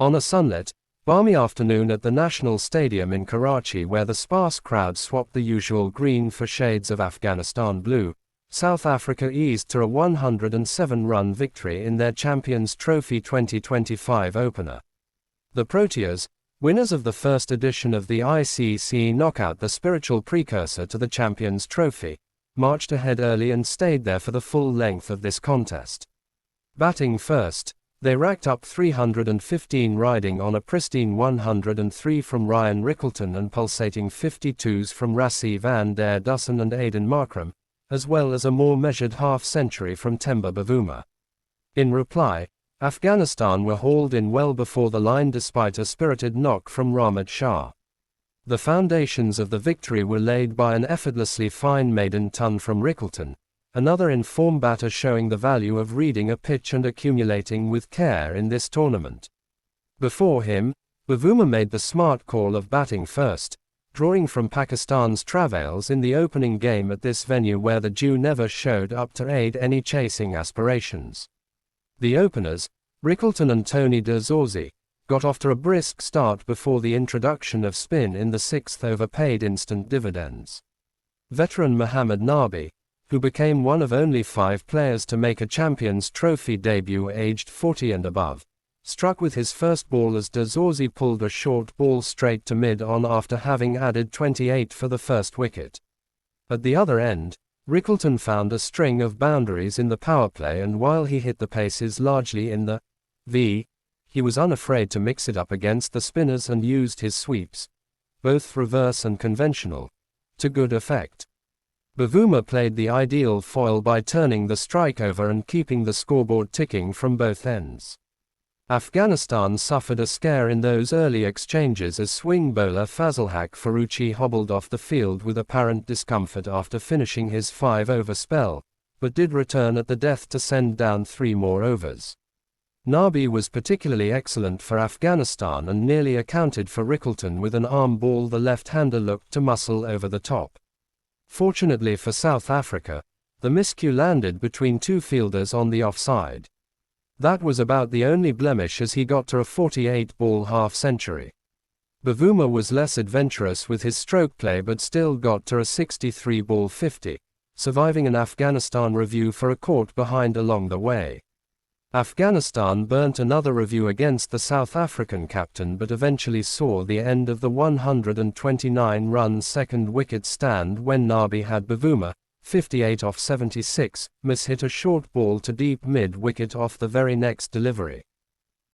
On a sunlit, balmy afternoon at the National Stadium in Karachi, where the sparse crowd swapped the usual green for shades of Afghanistan blue, South Africa eased to a 107-run victory in their Champions Trophy 2025 opener. The Proteas, winners of the first edition of the ICC Knockout, the spiritual precursor to the Champions Trophy, marched ahead early and stayed there for the full length of this contest. Batting first, they racked up 315, riding on a pristine 103 from Ryan Rickleton and pulsating 52s from Rassie van der Dussen and Aiden Markram, as well as a more measured half-century from Temba Bavuma. In reply, Afghanistan were hauled in well before the line despite a spirited knock from Rahmat Shah. The foundations of the victory were laid by an effortlessly fine maiden ton from Rickleton, another in-form batter showing the value of reading a pitch and accumulating with care in this tournament. Before him, Bavuma made the smart call of batting first, drawing from Pakistan's travails in the opening game at this venue where the Jew never showed up to aid any chasing aspirations. The openers, Rickleton and Tony de Zorzi, got off to a brisk start before the introduction of spin in the sixth over paid instant dividends. Veteran Mohammad Nabi, who became one of only 5 players to make a Champions Trophy debut aged 40 and above, struck with his first ball as de Zorzi pulled a short ball straight to mid-on after having added 28 for the first wicket. At the other end, Rickleton found a string of boundaries in the power play, and while he hit the paces largely in the V, he was unafraid to mix it up against the spinners and used his sweeps, both reverse and conventional, to good effect. Bavuma played the ideal foil by turning the strike over and keeping the scoreboard ticking from both ends. Afghanistan suffered a scare in those early exchanges as swing bowler Fazlhaq Faruqi hobbled off the field with apparent discomfort after finishing his 5-over spell, but did return at the death to send down 3 more overs. Nabi was particularly excellent for Afghanistan and nearly accounted for Rickleton with an arm ball the left-hander looked to muscle over the top. Fortunately for South Africa, the miscue landed between 2 fielders on the offside. That was about the only blemish as he got to a 48-ball half-century. Bavuma was less adventurous with his stroke play but still got to a 63-ball 50, surviving an Afghanistan review for a caught behind along the way. Afghanistan burnt another review against the South African captain but eventually saw the end of the 129-run second wicket stand when Nabi had Bavuma, 58 off 76, mishit a short ball to deep mid-wicket off the very next delivery.